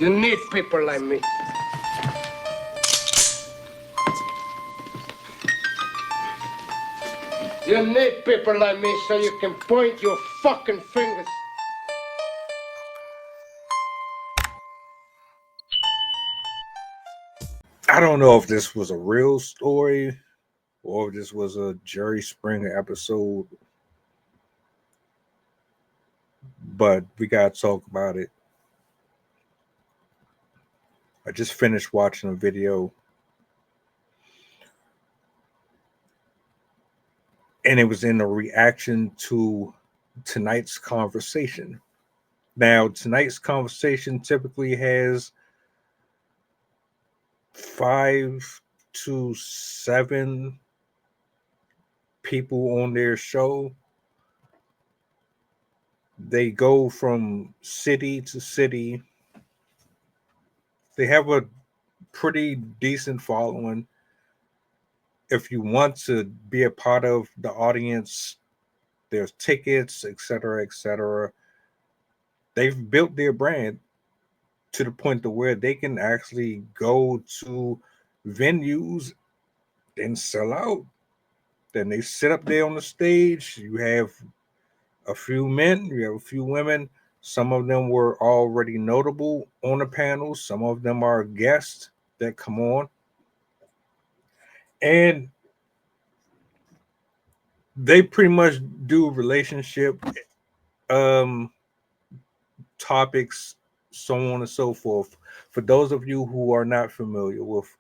You need people like me. You need people like me so you can point your fucking fingers. I don't know if this was a real story or if this was a Jerry Springer episode, but we gotta talk about it. I just finished watching a video and it was in a reaction to tonight's conversation. Now, tonight's conversation typically has 5 to 7 people on their show. They go from city to city. They have a pretty decent following. If you want to be a part of the audience, there's tickets, etc., etc. They've built their brand to the point to where they can actually go to venues and sell out. Then they sit up there on the stage. You have a few men, you have a few women. Some of them were already notable on the panel. Some of them are guests that come on. And they pretty much do relationship um, topics, so on and so forth. For those of you who are not familiar with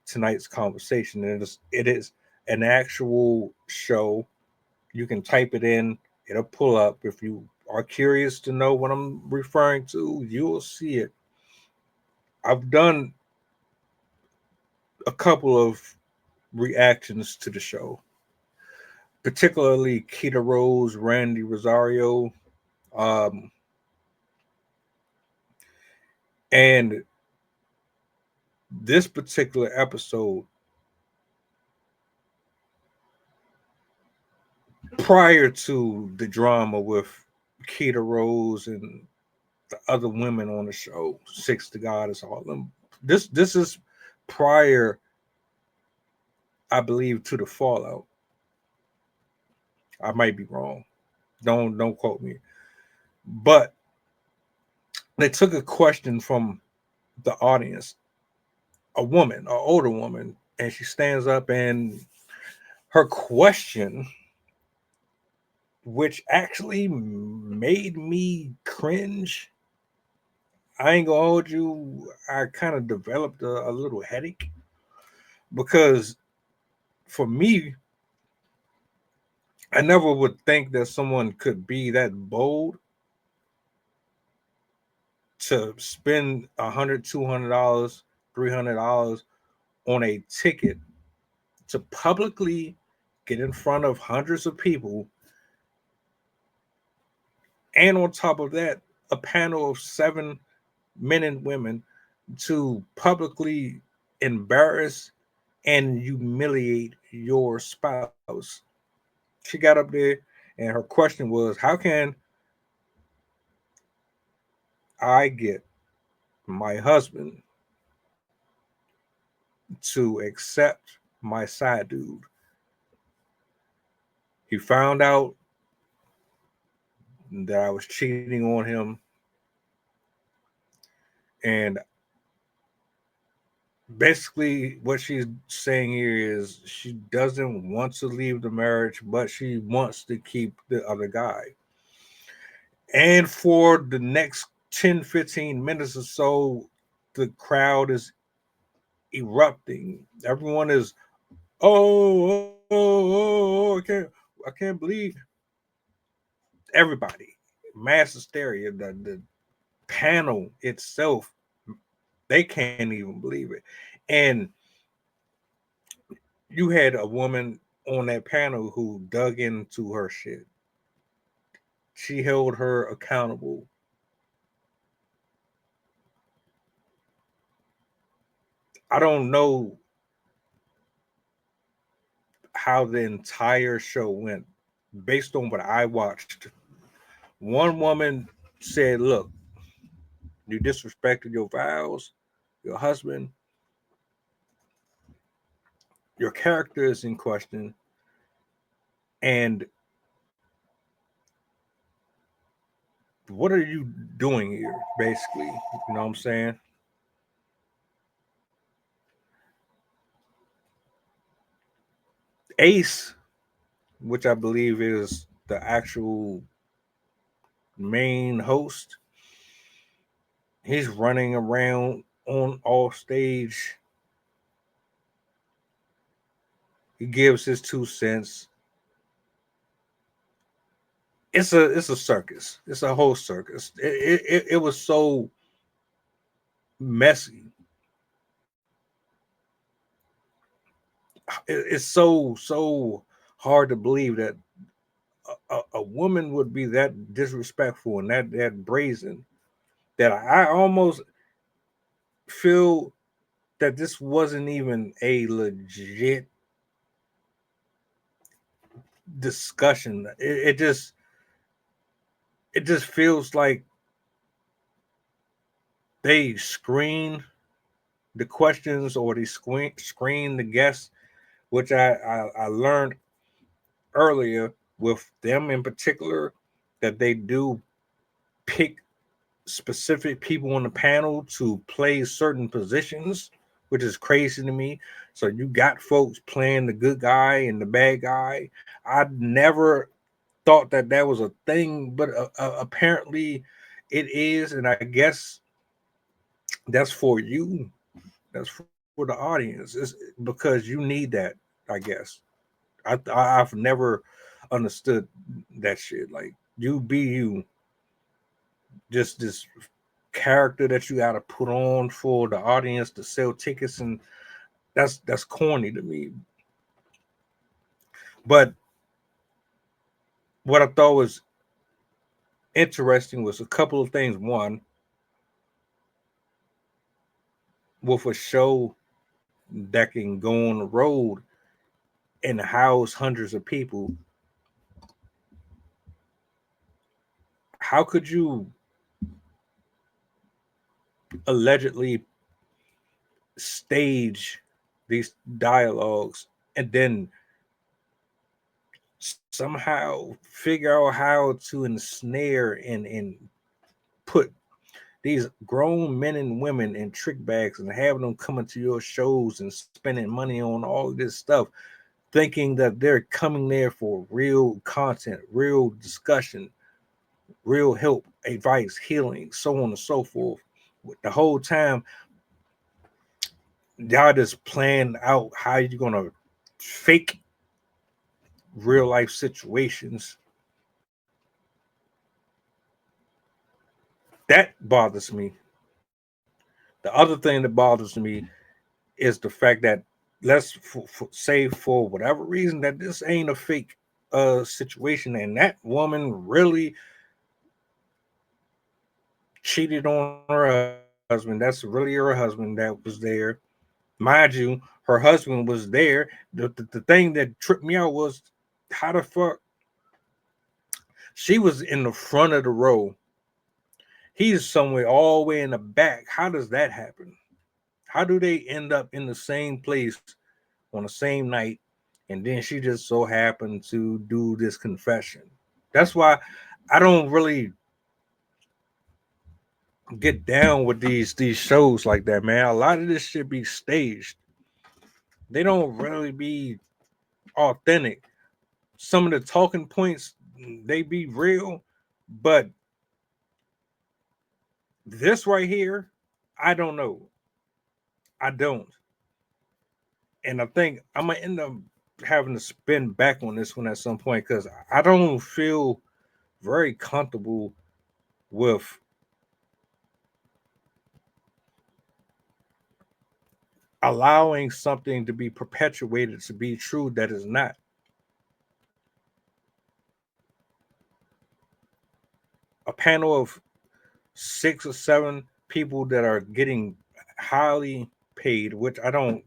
tonight's conversation, it is an actual show. You can type it in, it'll pull up. If you are curious to know what I'm referring to, you'll see it. I've done a couple of reactions to the show, particularly Keita Rose, Randy Rosario, um, and this particular episode, prior to the drama with Keita Rose and the other women on the show, Six to God is all them. This is prior, I believe, to the fallout. I might be wrong. Don't quote me. But they took a question from the audience, a woman, an older woman, and she stands up and her question, which actually made me cringe. I ain't gonna hold you. I kind of developed a little headache because for me, I never would think that someone could be that bold to spend $100, $200, $300 on a ticket to publicly get in front of hundreds of people, and on top of that, a panel of 7 men and women to publicly embarrass and humiliate your spouse. She got up there and her question was, how can I get my husband to accept my side dude? He found out that I was cheating on him, and basically what she's saying here is she doesn't want to leave the marriage, but she wants to keep the other guy. And for the next 10, 15 minutes or so, the crowd is erupting. Everyone is, I can't believe everybody. Mass hysteria. The panel itself, they can't even believe it. And you had a woman on that panel who dug into her shit. She held her accountable. I don't know how the entire show went based on what I watched. One woman said, look, You disrespected your vows, your husband, your character is in question, and what are you doing here, basically? You know what I'm saying? Ace, which I believe is the actual main host, he's running around on all stage. He gives his 2 cents. It's a circus. It's a whole circus. It was so messy. It's so hard to believe that a woman would be that disrespectful and that brazen that I almost feel that this wasn't even a legit discussion. It just feels like they screen the questions or they screen the guests, which I learned earlier with them in particular that they do pick specific people on the panel to play certain positions, which is crazy to me. So you got folks playing the good guy and the bad guy. I never thought that that was a thing, but apparently it is, and I guess that's for you. That's for the audience. It's because you need that. I guess I've never understood that shit. Like you be you, just this character that you got to put on for the audience to sell tickets, and that's corny to me. But what I thought was interesting was a couple of things. One, with a show that can go on the road and house hundreds of people, how could you allegedly stage these dialogues and then somehow figure out how to ensnare and put these grown men and women in trick bags and having them coming to your shows and spending money on all of this stuff, thinking that they're coming there for real content, real discussion, real help, advice, healing, so on and so forth. The whole time, y'all just plan out how you're gonna fake real life situations. That bothers me. The other thing that bothers me is the fact that say for whatever reason that this ain't a fake situation and that woman really cheated on her husband. That's really her husband that was there. Mind you, her husband was there. The thing that tripped me out was how the fuck she was in the front of the row. He's somewhere all the way in the back. How does that happen? How do they end up in the same place on the same night? And then she just so happened to do this confession. That's why I don't really get down with these shows like that, man. A lot of this should be staged. They don't really be authentic. Some of the talking points they be real, but this right here, I don't know. I don't. And I think I'm gonna end up having to spin back on this one at some point because I don't feel very comfortable with allowing something to be perpetuated to be true that is not. A panel of 6 or 7 people that are getting highly paid, which I don't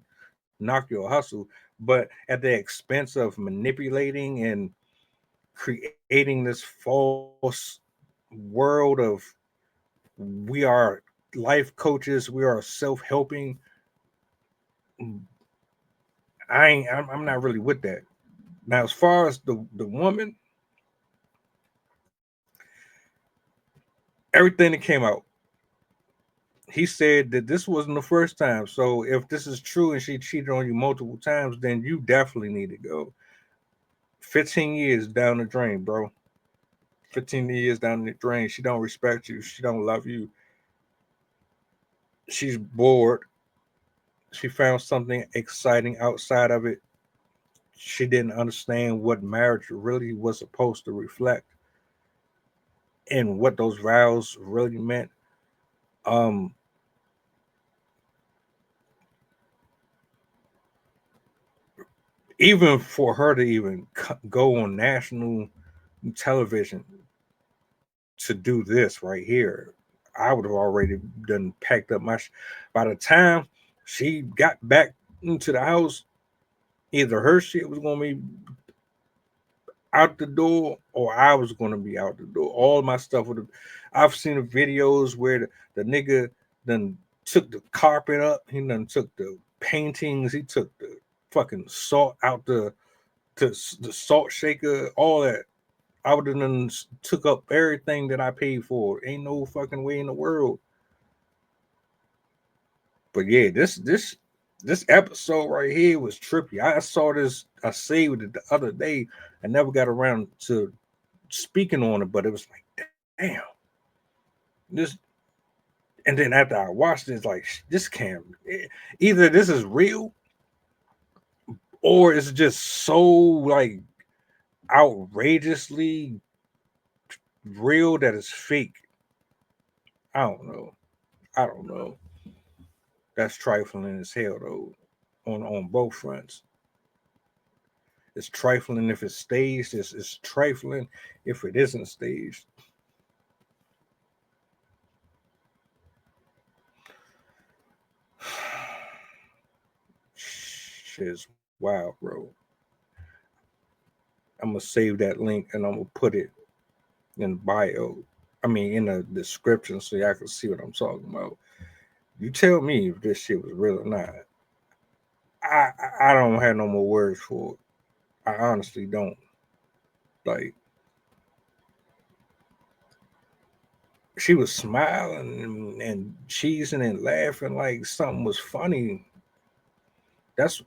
knock your hustle, but at the expense of manipulating and creating this false world of we are life coaches. We are self-helping. I'm not really with that. Now, as far as the woman, everything that came out, he said that this wasn't the first time. So if this is true and she cheated on you multiple times, then you definitely need to go. 15 years down the drain, bro. 15 years down the drain. She don't respect you. She don't love you. She's bored. She found something exciting outside of it. She didn't understand what marriage really was supposed to reflect and what those vows really meant. Um, Even for her to even go on national television to do this right here, I would have already done packed up my. By the time she got back into the house, either her shit was gonna be out the door or I was gonna be out the door. All my stuff would have. I've seen the videos where the nigga then took the carpet up. He done took the paintings. He took the fucking salt out the salt shaker, all that. I would have done took up everything that I paid for. Ain't no fucking way in the world. But yeah, this episode right here was trippy. I saw this, I saved it the other day. I never got around to speaking on it, but it was like, damn. This, and then after I watched it, it's like this can't, either this is real or it's just so like outrageously real that it's fake. I don't know. I don't know. That's trifling as hell though, on both fronts. It's trifling if it's staged. It's trifling if it isn't staged. Shit's wild, bro. I'm gonna save that link and I'm gonna put it in the bio. I mean, in the description so y'all can see what I'm talking about. You tell me if this shit was real or not. I don't have no more words for it. I honestly don't. Like, she was smiling and cheesing and laughing like something was funny. That's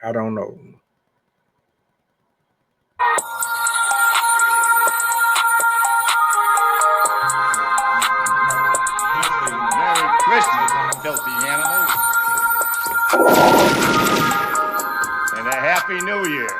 I don't know. Merry Christmas, filthy animals. And a Happy New Year.